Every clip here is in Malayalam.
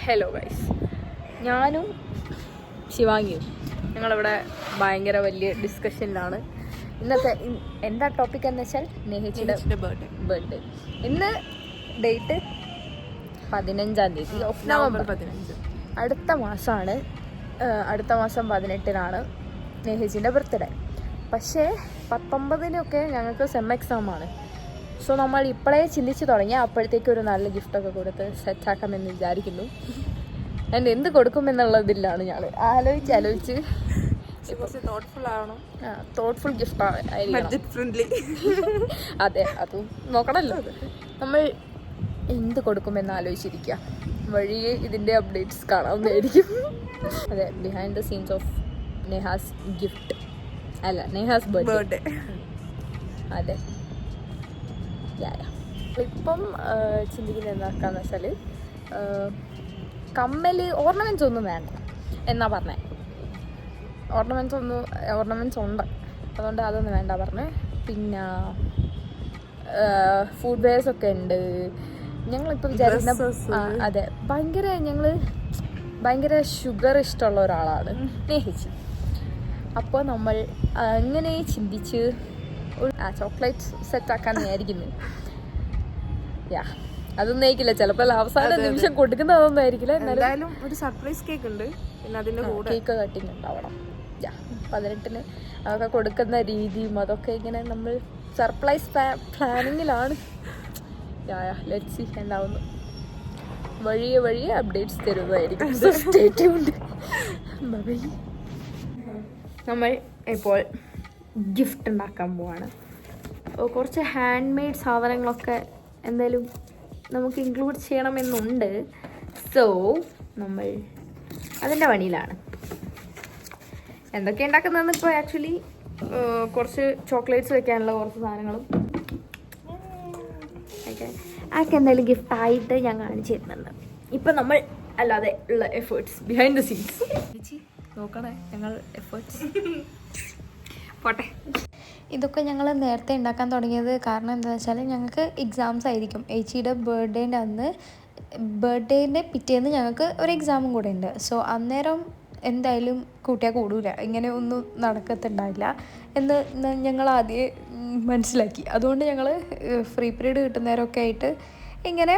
ഹലോ ഗൈസ്, ഞാനും ശിവാംഗിയും ഞങ്ങളിവിടെ ഭയങ്കര വലിയ ഡിസ്കഷനിലാണ്. ഇന്നത്തെ എന്താ ടോപ്പിക് എന്ന് വെച്ചാൽ നെഹിച്ചിയുടെ ബർത്ത്ഡേ. ഇന്ന് ഡേറ്റ് 15-ാം തീയതി ഓഫ് നവംബർ 15. അടുത്ത മാസമാണ്, അടുത്ത മാസം 18-നാണ് നെഹിച്ചിൻ്റെ ബർത്ത്ഡേ. പക്ഷേ 19-നൊക്കെ ഞങ്ങൾക്ക് സെം എക്സാമാണ്. സോ നമ്മൾ ഇപ്പോഴേ ചിന്തിച്ച് തുടങ്ങി അപ്പോഴത്തേക്ക് ഒരു നല്ല ഗിഫ്റ്റൊക്കെ കൊടുത്ത് സെറ്റാക്കാമെന്ന് വിചാരിക്കുന്നു. ആൻഡ് എന്ത് കൊടുക്കുമെന്നുള്ളതിലാണ് ഞങ്ങൾ ആലോചിച്ച് തോട്ട്ഫുൾ ഗിഫ്റ്റ് ആയിരിക്കും. അതെ, അതും നോക്കണമല്ലോ. നമ്മൾ എന്ത് കൊടുക്കുമെന്ന് ആലോചിച്ചിരിക്കുക. വഴിയെ ഇതിൻ്റെ അപ്ഡേറ്റ്സ് കാണാവുന്നതായിരിക്കും. അതെ, behind the scenes of Neha's gift അല്ല നെഹാസ് ബർത്ത്ഡേ. അതെ, ഇപ്പം ചിന്തിക്കുന്നത് എന്താക്കാന്ന് വെച്ചാൽ കമ്മല് ഓർണമെൻറ്റ്സ് ഒന്നും വേണ്ട എന്നാ പറഞ്ഞേ. ഓർണമെൻറ്റ്സ് ഉണ്ട്, അതുകൊണ്ട് അതൊന്നും വേണ്ട പറഞ്ഞേ. പിന്നെ ഫുഡ് വെയർസ് ഒക്കെ ഉണ്ട്. ഞങ്ങളിപ്പോൾ വിചാരിക്കുന്ന അതെ ഭയങ്കര ഷുഗർ ഇഷ്ടമുള്ള ഒരാളാണ് സ്നേഹിച്ച്. അപ്പോൾ നമ്മൾ അങ്ങനെ ചിന്തിച്ച് ചോക്ലേറ്റ് സെറ്റാക്കാൻ വിചാരിക്കുന്നു. അതൊന്നും ആയിരിക്കില്ല, ചിലപ്പോൾ അവസാന നിമിഷം കൊടുക്കുന്ന അതൊന്നും ആയിരിക്കില്ല. എന്തായാലും ഒരു സർപ്രൈസ് കേക്ക് ഉണ്ട്, പിന്നെ അതിന്റെ കൂടെ കേക്ക് കട്ടിങ് ഉണ്ടാവണം. 18-ന് അതൊക്കെ കൊടുക്കുന്ന രീതിയും അതൊക്കെ ഇങ്ങനെ നമ്മൾ സർപ്രൈസ് പ്ലാനിങ്ങിലാണ്. ലെറ്റ്സ് സീ എന്താവുന്നു. വഴിയെ അപ്ഡേറ്റ്സ് തരുന്നതായിരിക്കും. Stay tuned. ബൈ. നമ്മൾ ഇപ്പോൾ ഗിഫ്റ്റ് ഉണ്ടാക്കാൻ പോവാണ്. കുറച്ച് ഹാൻഡ് മെയ്ഡ് സാധനങ്ങളൊക്കെ എന്തായാലും നമുക്ക് ഇൻക്ലൂഡ് ചെയ്യണമെന്നുണ്ട്. സോ നമ്മൾ അതിൻ്റെ പണിയിലാണ്. എന്തൊക്കെ ഉണ്ടാക്കുന്നതെന്ന് ഇപ്പോൾ ആക്ച്വലി കുറച്ച് ചോക്ലേറ്റ്സ് വെക്കാനുള്ള കുറച്ച് സാധനങ്ങളും ആക്കെ എന്തായാലും ഗിഫ്റ്റായിട്ട് ഞാൻ കാണിച്ചു തരുന്നുണ്ട്. ഇപ്പം നമ്മൾ അല്ലാതെ ഉള്ള എഫേർട്സ് ബിഹൈൻഡ് ദ സീൻസ് നോക്കണേ, ഞങ്ങൾ എഫേർട്സ് പോട്ടെ. ഇതൊക്കെ ഞങ്ങൾ നേരത്തെ ഉണ്ടാക്കാൻ തുടങ്ങിയത് കാരണം എന്താണെന്ന് വെച്ചാൽ ഞങ്ങൾക്ക് എക്സാംസ് ആയിരിക്കും. ഏച്ചിയുടെ ബർത്ത്ഡേൻ്റെ പിറ്റേന്ന് ഞങ്ങൾക്ക് ഒരു എക്സാമും കൂടെ ഉണ്ട്. സോ അന്നേരം എന്തായാലും കൂട്ടിയാൽ കൂടൂല, ഇങ്ങനെ ഒന്നും നടക്കത്തുണ്ടാവില്ല എന്ന് ഞങ്ങൾ ആദ്യമേ മനസ്സിലാക്കി. അതുകൊണ്ട് ഞങ്ങൾ ഫ്രീ പീരീഡ് കിട്ടുന്നേരമൊക്കെ ആയിട്ട് ഇങ്ങനെ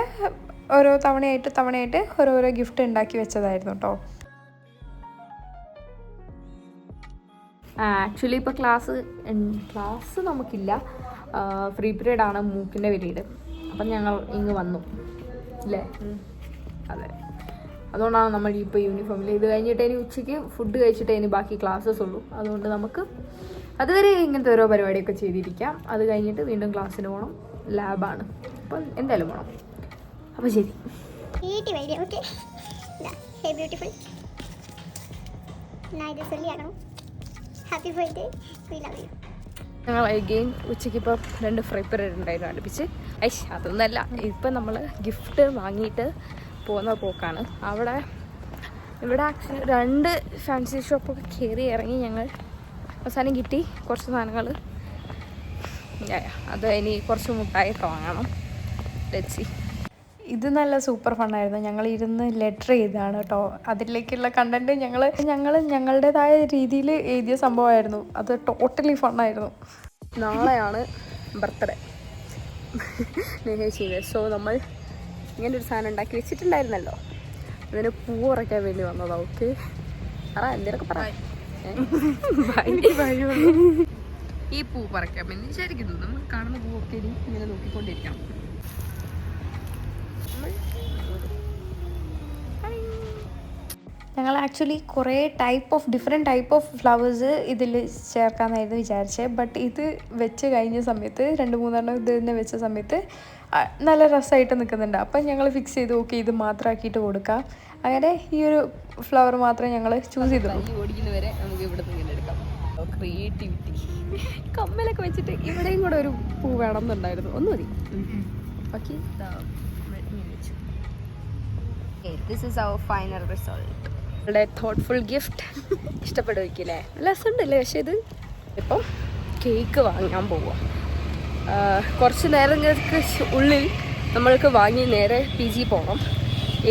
ഓരോ തവണയായിട്ട് ഓരോരോ ഗിഫ്റ്റ് ഉണ്ടാക്കി വെച്ചതായിരുന്നു കേട്ടോ. ആക്ച്വലി ഇപ്പോൾ ക്ലാസ് നമുക്കില്ല, ഫ്രീ പീരീഡാണ്, മൂക്കിൻ്റെ പീരീഡ്. അപ്പം ഞങ്ങൾ ഇങ്ങ് വന്നു അല്ലേ? അതെ, അതുകൊണ്ടാണ് നമ്മൾ ഇപ്പോൾ യൂണിഫോമിൽ. ഇത് കഴിഞ്ഞിട്ട് ഇനി ഉച്ചയ്ക്ക് ഫുഡ് കഴിച്ചിട്ട് ഇനി ബാക്കി ക്ലാസ്സസ് ഉള്ളൂ. അതുകൊണ്ട് നമുക്ക് അതുവരെ ഇങ്ങനത്തെ ഓരോ പരിപാടിയൊക്കെ ചെയ്തിരിക്കാം. അത് കഴിഞ്ഞിട്ട് വീണ്ടും ക്ലാസ്സിന് പോകണം, ലാബാണ്. അപ്പം എന്തായാലും പോകണം. അപ്പോൾ ശരി. Happy birthday, we love you. ഞങ്ങൾ അഗെയിൻ ഉച്ചയ്ക്ക് ഇപ്പോൾ 2 ഫ്രൈ പീരീഡ് ഉണ്ടായിരുന്നു അടുപ്പിച്ച്. അതൊന്നല്ല, ഇപ്പം നമ്മൾ ഗിഫ്റ്റ് വാങ്ങിയിട്ട് പോകുന്ന പോക്കാണ്. ഇവിടെ ആക്ച്വലി 2 ഫാൻസി ഷോപ്പൊക്കെ കയറി ഇറങ്ങി ഞങ്ങൾ അവസാനം കിട്ടി കുറച്ച് സാധനങ്ങൾ. അത് ഇനി കുറച്ച് മുട്ടായൊക്കെ വാങ്ങണം. Let's see. ഇത് നല്ല സൂപ്പർ ഫണ്ണായിരുന്നു. ഞങ്ങൾ ഇരുന്ന് ലെറ്റർ ചെയ്തതാണ് കേട്ടോ. അതിലേക്കുള്ള കണ്ടന്റ് ഞങ്ങൾ ഞങ്ങളുടേതായ രീതിയിൽ എഴുതിയ സംഭവമായിരുന്നു. അത് ടോട്ടലി ഫണ്ണായിരുന്നു. നാളെയാണ് ബർത്ത്ഡേ നെഹേച്ചിയുടെ. സോ നമ്മൾ ഇങ്ങനൊരു സാധനം ഉണ്ടാക്കി വെച്ചിട്ടുണ്ടായിരുന്നല്ലോ, അതിന് പൂ ഉറയ്ക്കാൻ വേണ്ടി വന്നതാ. ഓക്കെ, എന്തിനൊക്കെ പറയാം. ഈ പൂ പറിക്കാം എന്ന് വിചാരിക്കുന്നു. നമ്മൾ കാണുന്ന പൂവൊക്കെ ഇങ്ങനെ നോക്കിക്കൊണ്ടിരിക്കണം. ഞങ്ങൾ ആക്ച്വലി കുറേ ഡിഫറെൻറ്റ് ടൈപ്പ് ഓഫ് ഫ്ലവേഴ്സ് ഇതിൽ ചേർക്കാമെന്നായിരുന്നു വിചാരിച്ചത്. ബട്ട് ഇത് വെച്ച് കഴിഞ്ഞ സമയത്ത് 2-3 ഇത് തന്നെ വെച്ച സമയത്ത് നല്ല രസമായിട്ട് നിൽക്കുന്നുണ്ട്. അപ്പം ഞങ്ങൾ ഫിക്സ് ചെയ്ത് ഓക്കെ ഇത് മാത്രമാക്കിയിട്ട് കൊടുക്കാം. അങ്ങനെ ഈ ഒരു ഫ്ലവർ മാത്രമേ ഞങ്ങൾ ചൂസ് ചെയ്തുള്ളൂ. ഓടിക്കുന്നവരെ നമുക്ക് ഇവിടെ നിന്ന് ഇങ്ങനെ എടുക്കാം. ക്രിയേറ്റിവിറ്റി. കമ്മലൊക്കെ വെച്ചിട്ട് ഇവിടെയും കൂടെ ഒരു പൂ വേണം എന്നുണ്ടായിരുന്നു. ഒന്ന് മതി. ബാക്കി this is our final result. നമ്മുടെ തോട്ട്ഫുൾ ഗിഫ്റ്റ് ഇഷ്ടപ്പെടുവയ്ക്കില്ലേ? രസമുണ്ടല്ലേ? പക്ഷേ ഇത് ഇപ്പം കേക്ക് വാങ്ങാൻ പോവാം. കുറച്ച് നേരങ്ങൾക്ക് ഉള്ളിൽ നമ്മൾക്ക് വാങ്ങി നേരെ PG പോകണം.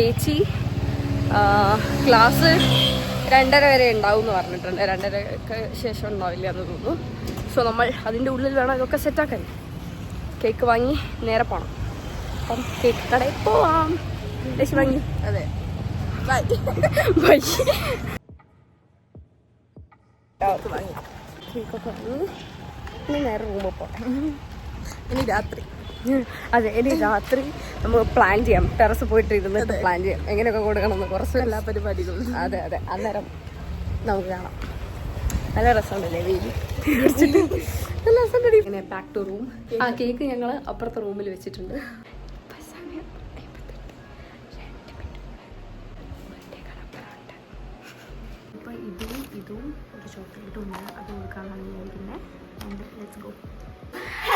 ഏച്ചി ക്ലാസ് 2:30 വരെ ഉണ്ടാവും എന്ന് പറഞ്ഞിട്ടുണ്ട്. 2:30ക്ക് ശേഷം ഉണ്ടാവില്ല എന്ന് തോന്നുന്നു. സോ നമ്മൾ അതിൻ്റെ ഉള്ളിൽ വേണം ഇതൊക്കെ സെറ്റാക്കാൻ. കേക്ക് വാങ്ങി നേരെ പോകണം. അപ്പം കേക്ക് കടയിൽ പോവാം. ലക്ഷ്യം വാങ്ങി. അതെ, ബൈ ബൈ. കേക്ക് വാങ്ങി, കേക്കൊക്കെ വാങ്ങി ഇനി നേരെ റൂമിൽ പോകാം. ഇനി രാത്രി. അതെ, ഇനി രാത്രി നമുക്ക് പ്ലാൻ ചെയ്യാം. ടെറസ് പോയിട്ട് ഇരുന്നിട്ട് പ്ലാൻ ചെയ്യാം എങ്ങനെയൊക്കെ കൊടുക്കണമെന്ന്. കുറച്ച് എല്ലാ പരിപാടികളും. അതെ അതെ, അന്നേരം നമുക്ക് കാണാം. നല്ല രസമുണ്ടല്ലേ വെയിൽ നല്ല രസമുണ്ട്. ഇങ്ങനെ ബാക്ക് ടു റൂം. ആ കേക്ക് ഞങ്ങൾ അപ്പുറത്തെ റൂമിൽ വെച്ചിട്ടുണ്ട്. അപ്പോൾ ഇതും ഒരു ചോക്ലേറ്റും ഉണ്ട്. അത് കൊടുക്കാമെന്നാണ് വിചാരിക്കുന്നത്. Let's go.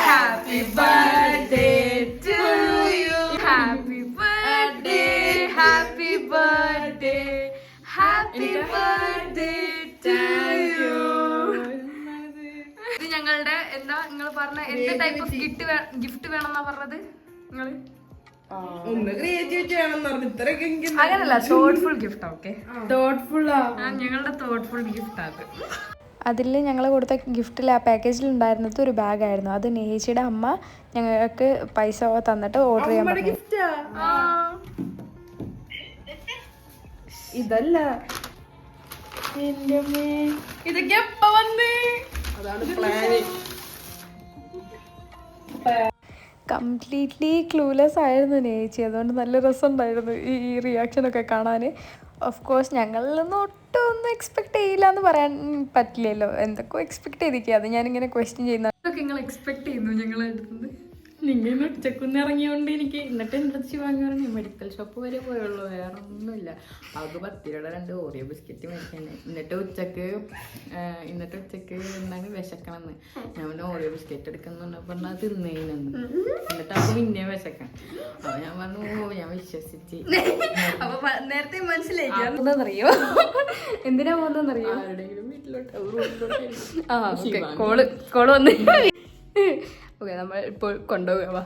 Happy birthday to you. Happy birthday, happy birthday, happy birthday to you. ഇത് ഞങ്ങളുടെ എന്താ നിങ്ങൾ പറഞ്ഞ എന്ത് ടൈപ്പ് ഓഫ് ഗിഫ്റ്റ് വേണമെന്നാ പറഞ്ഞത് നിങ്ങള്? അങ്ങനല്ല, തോട്ട്ഫുൾ ഗിഫ്റ്റ്. ഓക്കെ, ഞങ്ങളുടെ തോട്ട്ഫുൾ ഗിഫ്റ്റ് അത്. അതിൽ ഞങ്ങൾ കൊടുത്ത ഗിഫ്റ്റിൽ ആ പാക്കേജിൽ ഉണ്ടായിരുന്നത് ഒരു ബാഗായിരുന്നു. അത് നേഹിച്ചിയുടെ അമ്മ ഞങ്ങൾക്ക് പൈസ തന്നിട്ട് ഓർഡർ ചെയ്യാൻ പറഞ്ഞു. ഇതല്ല ഇതൊക്കെ എപ്പ വന്ന് കംപ്ലീറ്റ്ലി ക്ലൂലെസ് ആയിരുന്നു നേച്ചി. അതുകൊണ്ട് നല്ല രസമുണ്ടായിരുന്നു ഈ റിയാക്ഷനൊക്കെ കാണാൻ. ഓഫ് കോഴ്സ് ഞങ്ങളിൽ നിന്ന് ഒട്ടും ഒന്നും എക്സ്പെക്ട് ചെയ്യില്ല എന്ന് പറയാൻ പറ്റില്ലല്ലോ. എന്തൊക്കെയോ എക്സ്പെക്ട് ചെയ്തിരിക്കുക. അത് ഞാനിങ്ങനെ ക്വസ്റ്റ്യൻ ചെയ്യുന്ന നിങ്ങൾ എക്സ്പെക്ട് ചെയ്യുന്നു ഞങ്ങളെ അടുത്തുനിന്ന്. നിങ്ങൾ ഉച്ചക്കൊന്ന് ഇറങ്ങിയോണ്ട് എനിക്ക് എന്നിട്ട് എന്താ വാങ്ങി പറഞ്ഞു. മെഡിക്കൽ ഷോപ്പ് വരെ പോയുള്ളൂ, വേറെ ഒന്നുമില്ല. അവർക്ക് 10 രൂപയുടെ 2 ഓറിയോ ബിസ്ക്കറ്റ് മേടിക്കാന്. എന്നിട്ട് ഉച്ചക്ക് എന്താണ് വിശക്കണമെന്ന് ഞാൻ പിന്നെ ഓറിയോ ബിസ്ക്കറ്റ് എടുക്കുന്നുണ്ട് പറഞ്ഞാൽ തിന്നേനെന്ന്. എന്നിട്ട് അപ്പൊ പിന്നെ വിശക്കണം. അപ്പൊ ഞാൻ പറഞ്ഞു ഞാൻ വിശ്വസിച്ച്. അപ്പൊ നേരത്തെ മനസ്സിലായി എന്താണെന്നറിയോ, എന്തിനാ പോകുന്നറിയോ, ആരുടെങ്കിലും വീട്ടിലോട്ട്. കോള് വന്ന് ഓക്കെ, നമ്മൾ ഇപ്പോൾ കൊണ്ടുപോകാം.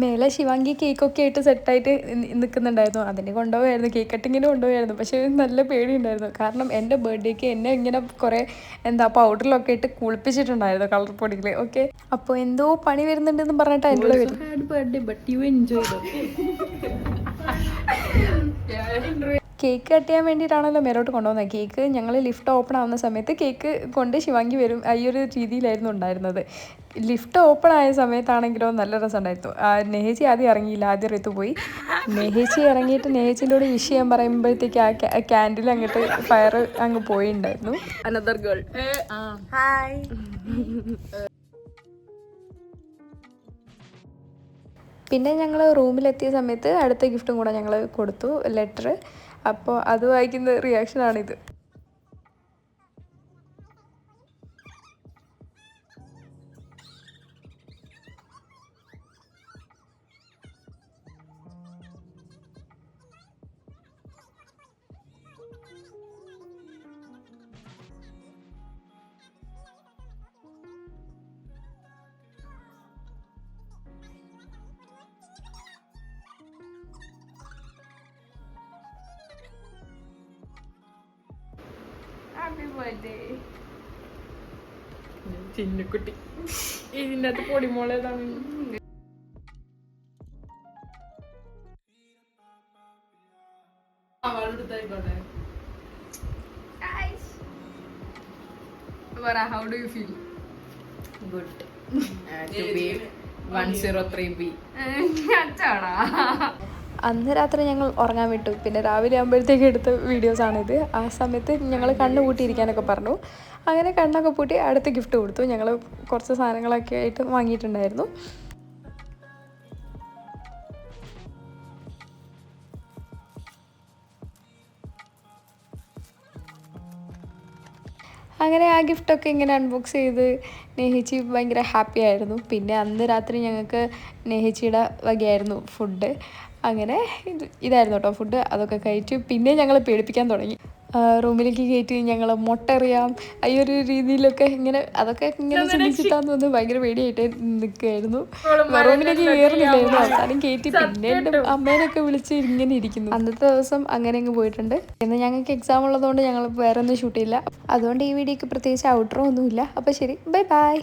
മേലെ ശിവാങ്കി കേക്കൊക്കെ ആയിട്ട് സെറ്റായിട്ട് നിൽക്കുന്നുണ്ടായിരുന്നു. അതിന് കൊണ്ടുപോയായിരുന്നു, കേക്ക് കട്ടിങ്ങിന് കൊണ്ടുപോയായിരുന്നു. പക്ഷേ നല്ല പേടിയുണ്ടായിരുന്നു. കാരണം എൻ്റെ ബർത്ത്ഡേക്ക് എന്നെ ഇങ്ങനെ കുറേ പൗഡറിലൊക്കെ ഇട്ട് കുളിപ്പിച്ചിട്ടുണ്ടായിരുന്നു, കളർ പൊടിയിൽ. ഓക്കെ, അപ്പോൾ എന്തോ പണി വരുന്നുണ്ടെന്ന് പറഞ്ഞിട്ട് അതിൻ്റെ ഉള്ളിൽ വരും. കേക്ക് കട്ട് ചെയ്യാൻ വേണ്ടിയിട്ടാണല്ലോ മേലോട്ട് കൊണ്ടുപോകുന്നത്. കേക്ക് ഞങ്ങൾ ലിഫ്റ്റ് ഓപ്പൺ ആവുന്ന സമയത്ത് കേക്ക് കൊണ്ട് ശിവാങ്കി വരും. ഈ ഒരു രീതിയിലായിരുന്നു ഉണ്ടായിരുന്നത്. ലിഫ്റ്റ് ഓപ്പൺ ആയ സമയത്താണെങ്കിലോ നല്ല രസമുണ്ടായിരുന്നു. നെഹേച്ചി ആദ്യം ഇറങ്ങിയില്ല, ആദ്യം റിത്തു പോയി. നെഹേച്ചി ഇറങ്ങിയിട്ട് നെഹേച്ചിൻ്റെ കൂടെ വിഷ് ചെയ്യാൻ പറയുമ്പോഴത്തേക്ക് ആ ക്യാൻഡിൽ അങ്ങോട്ട് ഫയർ അങ്ങ് പോയിണ്ടായിരുന്നു. Another girl. ഹായ്. പിന്നെ ഞങ്ങൾ റൂമിലെത്തിയ സമയത്ത് അടുത്ത ഗിഫ്റ്റും കൂടെ ഞങ്ങൾ കൊടുത്തു, ലെറ്റർ. അപ്പോൾ അത് വായിക്കുന്ന റിയാക്ഷനാണിത്. Happy birthday Chinnukutty. ഇതിൻ്റെ അകത്ത് പൊടിമോളേതാണ്. How do you feel? Good. To be 103B. അന്ന് രാത്രി ഞങ്ങൾ ഉറങ്ങാൻ വിട്ടു. പിന്നെ രാവിലെ ആകുമ്പോഴത്തേക്ക് എടുത്ത വീഡിയോസാണിത്. ആ സമയത്ത് ഞങ്ങൾ കണ്ണ് പൂട്ടിയിരിക്കാനൊക്കെ പറഞ്ഞു. അങ്ങനെ കണ്ണൊക്കെ പൂട്ടി അടുത്ത ഗിഫ്റ്റ് കൊടുത്തു. ഞങ്ങൾ കുറച്ച് സാധനങ്ങളൊക്കെ ആയിട്ട് വാങ്ങിയിട്ടുണ്ടായിരുന്നു. അങ്ങനെ ആ ഗിഫ്റ്റൊക്കെ ഇങ്ങനെ അൺബോക്സ് ചെയ്ത് നെഹിച്ചി ഭയങ്കര ഹാപ്പി ആയിരുന്നു. പിന്നെ അന്ന് രാത്രി ഞങ്ങൾക്ക് നെഹിച്ചിയുടെ വകയായിരുന്നു ഫുഡ്. അങ്ങനെ ഇതായിരുന്നു കേട്ടോ ഫുഡ്. അതൊക്കെ കഴിച്ചു. പിന്നെ ഞങ്ങൾ പേടിപ്പിക്കാൻ തുടങ്ങി. റൂമിലേക്ക് കയറ്റി ഞങ്ങൾ മൊട്ടെറിയാം ഈ ഒരു രീതിയിലൊക്കെ അതൊക്കെ ഇങ്ങനെ ചിന്തിച്ചിട്ടാന്ന് തോന്നുന്നു ഭയങ്കര പേടിയായിട്ട് നിൽക്കുകയായിരുന്നു. റൂമിലേക്ക് കയറുന്നില്ലായിരുന്നു. അവസാനം കയറ്റി പിന്നെ എൻ്റെ അമ്മേനൊക്കെ വിളിച്ച് ഇങ്ങനെ ഇരിക്കുന്നു. അന്നത്തെ ദിവസം അങ്ങനെ അങ്ങ് പോയിട്ടുണ്ട്. ഇന്ന് ഞങ്ങൾക്ക് എക്സാം ഉള്ളതുകൊണ്ട് ഞങ്ങൾ വേറെ ഒന്നും ഷൂട്ട് ചെയ്യില്ല. അതുകൊണ്ട് ഈ വീഡിയോക്ക് പ്രത്യേകിച്ച് ഔട്ട്റോ ഒന്നുമില്ല. അപ്പോൾ ശരി, ബൈ ബൈ.